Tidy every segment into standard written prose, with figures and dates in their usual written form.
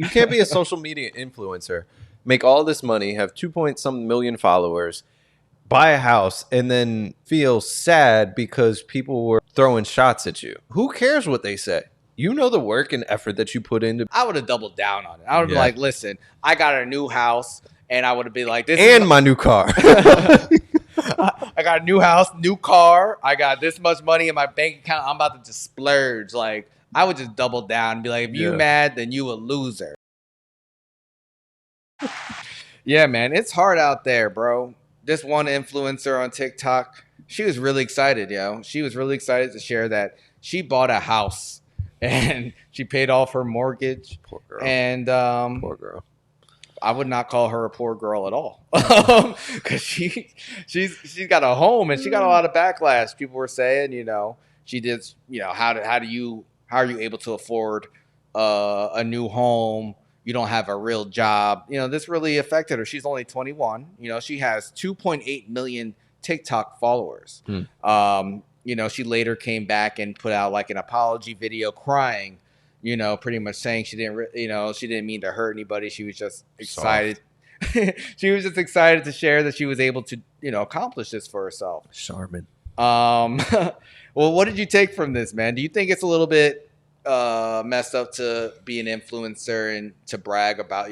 You can't be a social media influencer, make all this money, have 2 point some million followers, buy a house, and then feel sad because people were throwing shots at you. Who cares what they say? You know the work and effort that you put into. I would have doubled down on it. I would have been like, listen, I got a new house, and I would have been like, this and my new car. I got a new house, new car. I got this much money in my bank account. I'm about to just splurge. Like, I would just double down and be like, if you mad, then you a loser. Yeah, man, it's hard out there, bro. This one influencer on TikTok, she was really excited, yo. She was really excited to share that she bought a house and she paid off her mortgage. Poor girl. And poor girl. I would not call her a poor girl at all, because she's got a home and she got a lot of backlash. People were saying, she did, how are you able to afford a new home? You don't have a real job. This really affected her. She's only 21. She has 2.8 million TikTok followers. She later came back and put out like an apology video crying, pretty much saying she didn't mean to hurt anybody. She was just excited. She was just excited to share that she was able to, accomplish this for herself. Charmin. Well, what did you take from this, man? Do you think it's a little bit messed up to be an influencer and to brag about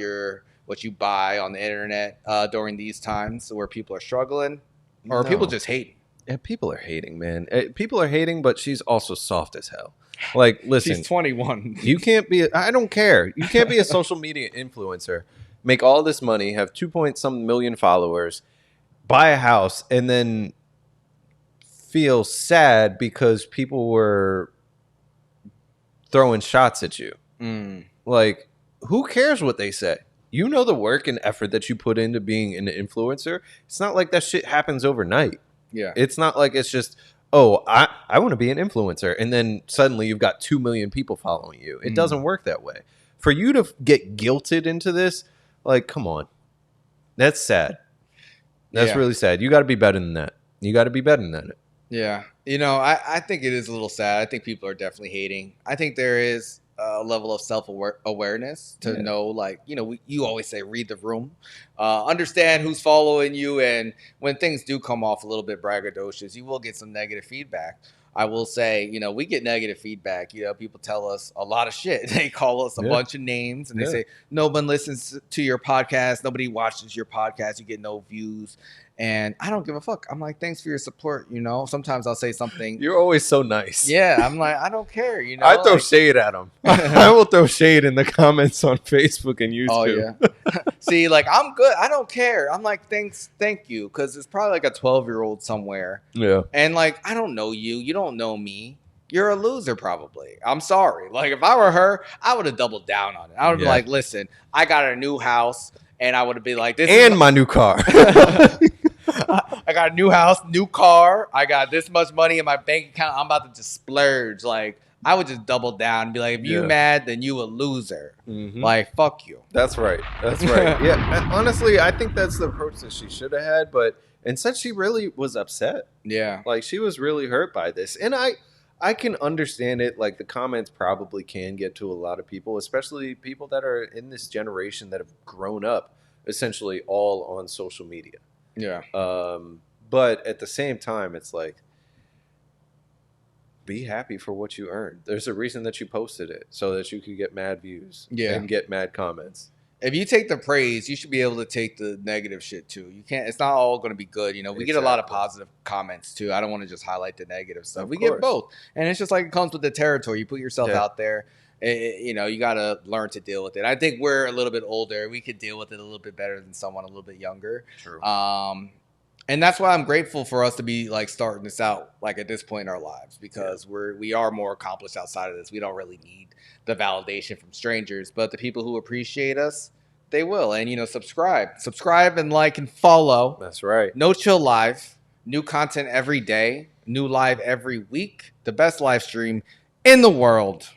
what you buy on the internet during these times where people are struggling, or are people just hating? Yeah, people are hating, man. People are hating, but she's also soft as hell. Like, listen, she's 21. You can't be. I don't care. You can't be a social media influencer, make all this money, have 2 point some million followers, buy a house, and then feel sad because people were throwing shots at you. Like, who cares what they say? You know the work and effort that you put into being an influencer. It's not like that shit happens overnight. Yeah. It's not like it's just, oh, I want to be an influencer, and then suddenly you've got 2 million people following you. It doesn't work that way. For you to get guilted into this, like, come on. That's sad. That's really sad. You got to be better than that. You got to be better than that. Yeah. I think it is a little sad. I think people are definitely hating. I think there is a level of self-awareness to know, like, you always say, read the room, understand who's following you. And when things do come off a little bit braggadocious, you will get some negative feedback. I will say, we get negative feedback. People tell us a lot of shit. They call us a bunch of names and they say, no one listens to your podcast. Nobody watches your podcast. You get no views. And I don't give a fuck. I'm like, thanks for your support. Sometimes I'll say something. You're always so nice. Yeah. I'm like, I don't care. I throw shade at them. I will throw shade in the comments on Facebook and YouTube. Oh, yeah. See, like, I'm good. I don't care. I'm like, thank you. Because it's probably like a 12-year-old somewhere. Yeah. And like, I don't know you. You don't know me. You're a loser, probably. I'm sorry. Like, if I were her, I would have doubled down on it. I would be like, listen, I got a new house. And I would be like, this and my new car. I got a new house, new car. I got this much money in my bank account. I'm about to just splurge. Like, I would just double down and be like, if you mad, then you a loser. Like, fuck you. That's right. That's right. Yeah. Honestly, I think that's the approach that she should have had. But instead, she really was upset. Yeah. Like, she was really hurt by this. And I can understand it. Like, the comments probably can get to a lot of people, especially people that are in this generation that have grown up essentially all on social media. Yeah. But at the same time, it's like, be happy for what you earned. There's a reason that you posted it, so that you could get mad views and get mad comments. If you take the praise, you should be able to take the negative shit too. You can't. It's not all going to be good. We get a lot of positive comments too. I don't want to just highlight the negative stuff. We get both, and it's just like it comes with the territory. You put yourself out there. You got to learn to deal with it. I think we're a little bit older. We could deal with it a little bit better than someone a little bit younger. True. And that's why I'm grateful for us to be like starting this out like at this point in our lives, because we are more accomplished outside of this. We don't really need the validation from strangers, but the people who appreciate us, they will. And subscribe and like and follow. That's right. No Chill Live, new content every day, new live every week, the best live stream in the world.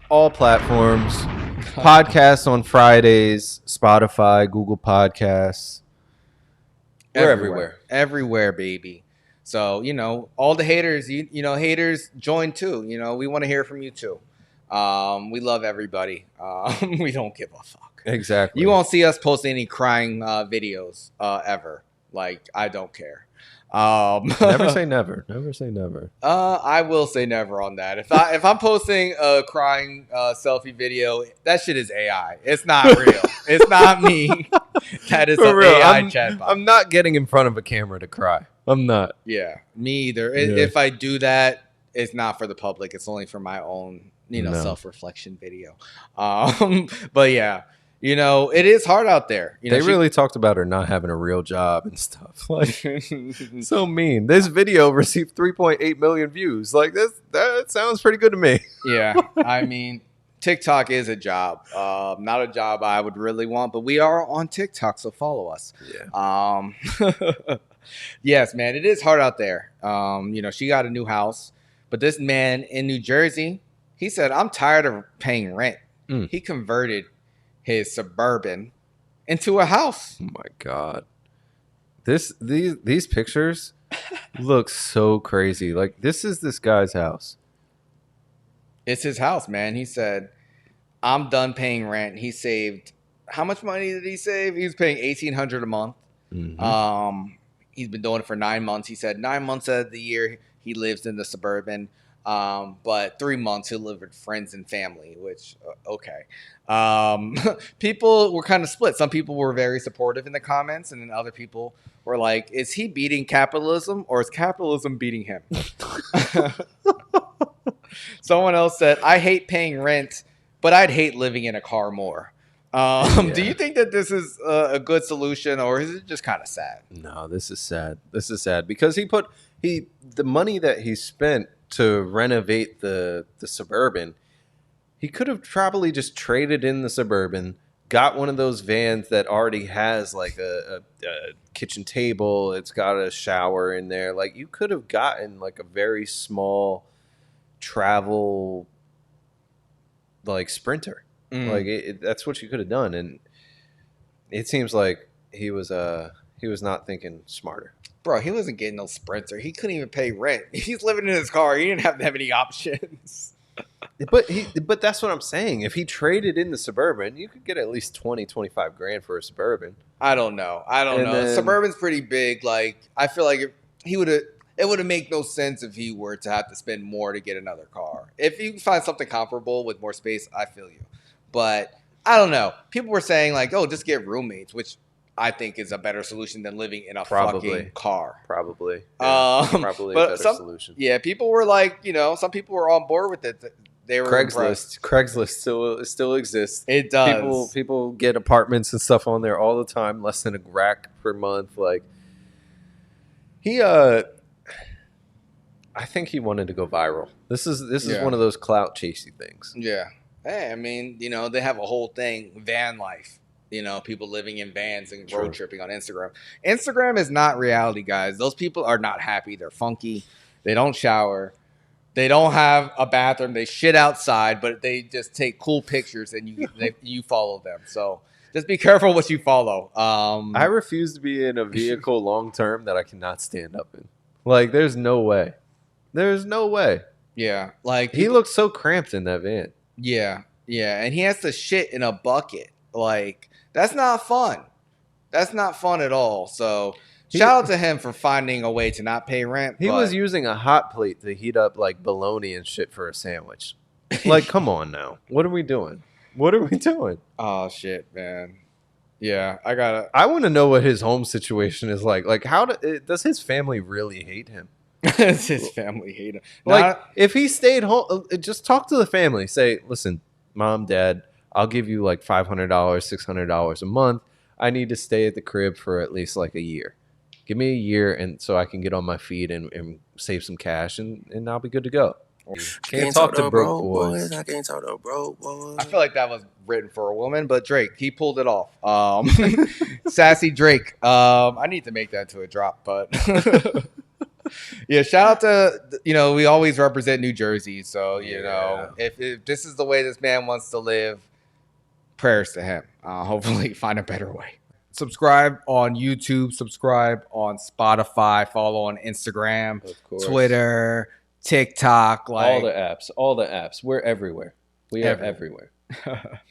All platforms, podcasts on Fridays, Spotify, Google Podcasts. We're everywhere, baby. So, all the haters, haters join too. We want to hear from you too. We love everybody. We don't give a fuck. Exactly. You won't see us posting any crying videos ever. Like, I don't care. Never say never. Never say never. I will say never on that. If I'm posting a crying selfie video, that shit is AI. It's not real. It's not me. That is an AI chatbot. I'm not getting in front of a camera to cry. I'm not. Yeah, me either. Yeah. If I do that, it's not for the public. It's only for my own, self-reflection video. But yeah. It is hard out there. They really talked about her not having a real job and stuff. Like, so mean. This video received 3.8 million views. Like, that sounds pretty good to me. Yeah, I mean, TikTok is a job. Not a job I would really want, but we are on TikTok, so follow us. Yeah. Yes, man, it is hard out there. She got a new house, but this man in New Jersey, he said, "I'm tired of paying rent." He converted his Suburban into a house. Oh my God. These pictures look so crazy. Like, this is this guy's house. It's his house, man. He said, "I'm done paying rent." He saved, how much money did he save? He was paying $1,800 a month. Mm-hmm. He's been doing it for 9 months. He said 9 months out of the year he lives in the Suburban. But 3 months he'll live with friends and family, which, okay. People were kind of split. Some people were very supportive in the comments, and then other people were like, is he beating capitalism or is capitalism beating him? Someone else said, I hate paying rent, but I'd hate living in a car more. Do you think that this is a good solution, or is it just kind of sad? No, this is sad. This is sad because the money that he spent to renovate the Suburban, he could have probably just traded in the Suburban, got one of those vans that already has like a kitchen table, it's got a shower in there. Like, you could have gotten like a very small travel like Sprinter. Like, that's what you could have done, and it seems like he was not thinking smarter. Bro, he wasn't getting no Sprinter. He couldn't even pay rent. He's living in his car. He didn't have any options. But that's what I'm saying. If he traded in the Suburban, you could get at least 20-25 grand for a Suburban. I don't know. Suburban's pretty big. Like, I feel like it would have made no sense if he were to have to spend more to get another car. If you find something comparable with more space, I feel you. But I don't know. People were saying like, oh, just get roommates, which I think is a better solution than living in a fucking car. Probably. Yeah, probably a better solution. Yeah, people were like, some people were on board with it. They were Craigslist. Craigslist still exists. It does. People get apartments and stuff on there all the time, less than a rack per month. Like, I think he wanted to go viral. This is one of those clout chasey things. Yeah. Hey, I mean, they have a whole thing, van life. People living in vans and road tripping on Instagram. Instagram is not reality, guys. Those people are not happy. They're funky. They don't shower. They don't have a bathroom. They shit outside, but they just take cool pictures and you follow them. So just be careful what you follow. I refuse to be in a vehicle long term that I cannot stand up in. Like, there's no way. There's no way. Yeah. Like, he looks so cramped in that van. Yeah. Yeah. And he has to shit in a bucket. Like, that's not fun. That's not fun at all. So shout out to him for finding a way to not pay rent. He was using a hot plate to heat up like bologna and shit for a sandwich. Like, come on now. What are we doing? Oh, shit, man. Yeah, I want to know what his home situation is like. Like, does his family really hate him? Does his family hate him? Like, if he stayed home, just talk to the family. Say, listen, Mom, Dad, I'll give you like $500, $600 a month. I need to stay at the crib for at least like a year. Give me a year, and so I can get on my feet and save some cash, and I'll be good to go. Can't talk to broke boys. I can't talk to broke boys. I feel like that was written for a woman, but Drake, he pulled it off. Sassy Drake. I need to make that to a drop, but yeah, shout out to, we always represent New Jersey. So, if this is the way this man wants to live, prayers to him. Hopefully find a better way. Subscribe on YouTube, subscribe on Spotify, follow on Instagram, Twitter, TikTok. All the apps. We're everywhere. We are Everywhere. everywhere.